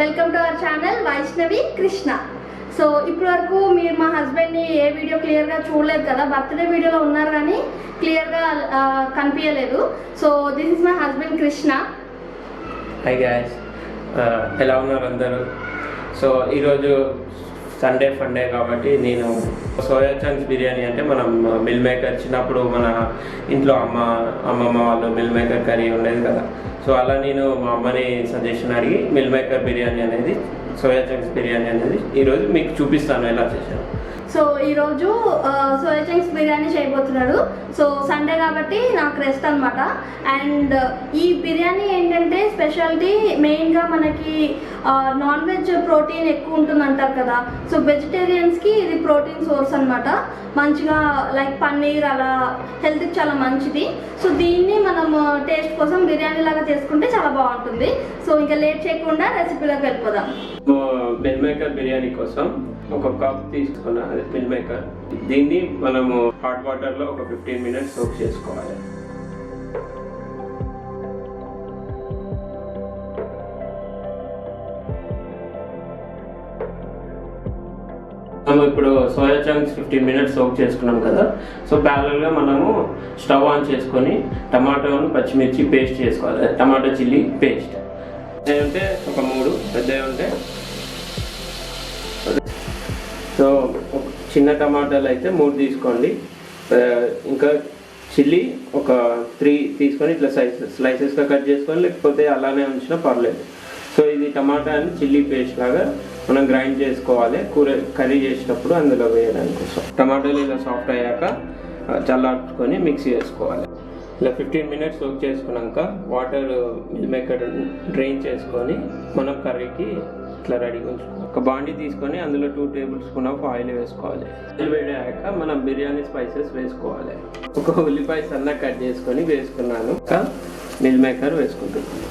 Welcome to our channel Vaishnavi Krishna. So ఇప్పటి వరకు మీరు మా హస్బెండ్ని ఏ వీడియో క్లియర్గా చూడలేదు కదా, బర్త్డే వీడియోలో ఉన్నారు కానీ క్లియర్గా కనిపించలేదు. So this is my husband Krishna. Hi guys, ఎలా ఉన్నారు అందరూ? సో ఈరోజు సండే ఫండే కాబట్టి నేను సోయా చంక్స్ బిర్యానీ అంటే మనం మిల్ మేకర్ చిన్నప్పుడు మన ఇంట్లో అమ్మమ్మ వాళ్ళు మిల్ మేకర్ కర్రీ ఉండేది కదా. సో అలా నేను మా అమ్మని సజెషన్ అడిగి మిల్ మేకర్ బిర్యానీ అనేది సోయా చంక్స్ బిర్యానీ అనేది ఈరోజు మీకు చూపిస్తాను ఎలా చేశాను. సో ఈరోజు సోయా చంక్స్ బిర్యానీ చేయబోతున్నాడు. సో సండే కాబట్టి నాకు రెస్ట్ అనమాట. అండ్ ఈ బిర్యానీ ఏంటంటే స్పెషాలిటీ మెయిన్గా మనకి నాన్ వెజ్ ప్రోటీన్ ఎక్కువ ఉంటుంది అంటారు కదా. సో వెజిటేరియన్స్కి ఇది ప్రోటీన్ సోర్స్ అనమాట. మంచిగా లైక్ పన్నీర్ అలా హెల్త్కి చాలా మంచిది. సో దీన్ని మనం టేస్ట్ కోసం బిర్యానీ లాగా చేసుకుంటే చాలా బాగుంటుంది. సో ఇంకా లేట్ చేయకుండా రెసిపీలోకి వెళ్ళిపోదాం. మిల్ మేకర్ బిర్యానీ కోసం ఒక కప్ తీసుకున్నా, అది మిల్ మేకర్. దీన్ని మనము హాట్ వాటర్లో ఒక 15 minutes సోక్ చేసుకోవాలి. మనం ఇప్పుడు సోయా చంక్స్ 15 minutes సోక్ చేసుకున్నాం కదా. సో ప్యారలల్గా మనము స్టవ్ ఆన్ చేసుకొని టమాటోను పచ్చిమిర్చి పేస్ట్ చేసుకోవాలి. టమాటో చిల్లీ పేస్ట్ ఉంటే ఒక 3, పెద్దవి ఉంటే. సో చిన్న టమాటాలు అయితే 3 తీసుకోండి. ఇంకా చిల్లీ ఒక 3 తీసుకొని ఇట్లా స్లైసెస్గా కట్ చేసుకొని, లేకపోతే అలానే ఉంచినా పర్లేదు. సో ఇది టమాటా అని చిల్లీ పేస్ట్ లాగా మనం గ్రైండ్ చేసుకోవాలి కర్రీ చేసేటప్పుడు అందులో వేయడానికి కోసం. టమాటాలు ఇలా సాఫ్ట్ అయ్యాక చల్లార్చుకొని మిక్సీ చేసుకోవాలి. ఇలా 15 minutes సోక్ చేసుకున్నాక వాటర్ మిల్ మేకర్ డ్రైన్ చేసుకొని మనం కర్రీకి ఇట్లా రెడీగా ఉంచుకోవాలి. ఒక బాండీ తీసుకొని అందులో 2 tablespoons ఆఫ్ ఆయిల్ వేసుకోవాలి. ఆయిల్ వేడాక మనం బిర్యానీ స్పైసెస్ వేసుకోవాలి. ఒక ఉల్లిపాయ సన్న కట్ చేసుకొని వేసుకున్నాను. మిల్ మేకర్ వేసుకుంటున్నాను.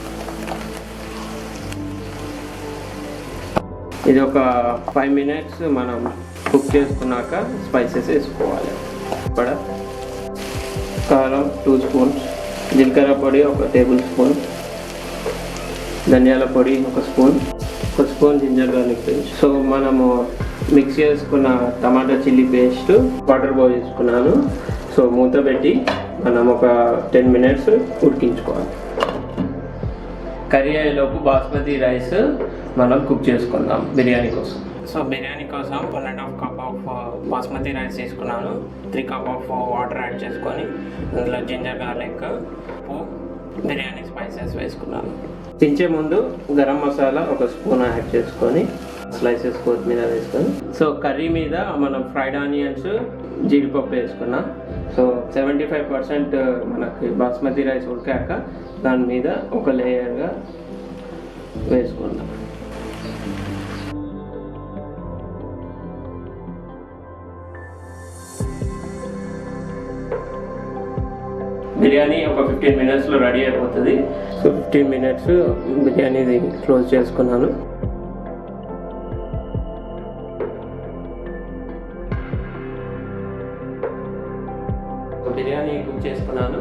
ఇది ఒక 5 minutes మనం కుక్ చేసుకున్నాక స్పైసెస్ వేసుకోవాలి. ఇక్కడ కారం 2 spoons, జీలకర్ర పొడి 1 tablespoon, ధనియాల పొడి 1 spoon, 1 spoon ginger garlic paste. So మనము మిక్స్ చేసుకున్న టమాటా చిల్లీ పేస్ట్ వాటర్ పోసుకున్నాను. సో మూత పెట్టి మనం ఒక 10 minutes ఉడికించుకోవాలి. కర్రీ అయ్యేలోపు బాస్మతి రైస్ మనం కుక్ చేసుకుందాం బిర్యానీ కోసం. సో బిర్యానీ కోసం 1.5 cup ఆఫ్ బాస్మతి రైస్ తీసుకున్నాను. 3 cup ఆఫ్ వాటర్ యాడ్ చేసుకొని అందులో జింజర్ గార్లిక్, ఉప్పు, బిర్యానీ స్పైసెస్ వేసుకున్నాను. దించే ముందు గరం మసాలా 1 spoon యాడ్ చేసుకొని స్లైసెస్ కొత్తిమీర వేసుకొని, సో కర్రీ మీద మనం ఫ్రైడ్ ఆనియన్స్, జీడిపప్పు వేసుకున్నాం. సో 75% మనకి బాస్మతి రైస్ ఉడికాక దాని మీద ఒక లేయర్గా వేసుకున్నాం. బిర్యానీ ఒక 15 minutesలో రెడీ అయిపోతుంది. సో 15 minutes బిర్యానీ క్లోజ్ చేసుకున్నాను. బిర్యానీ కుక్ చేసుకున్నాను.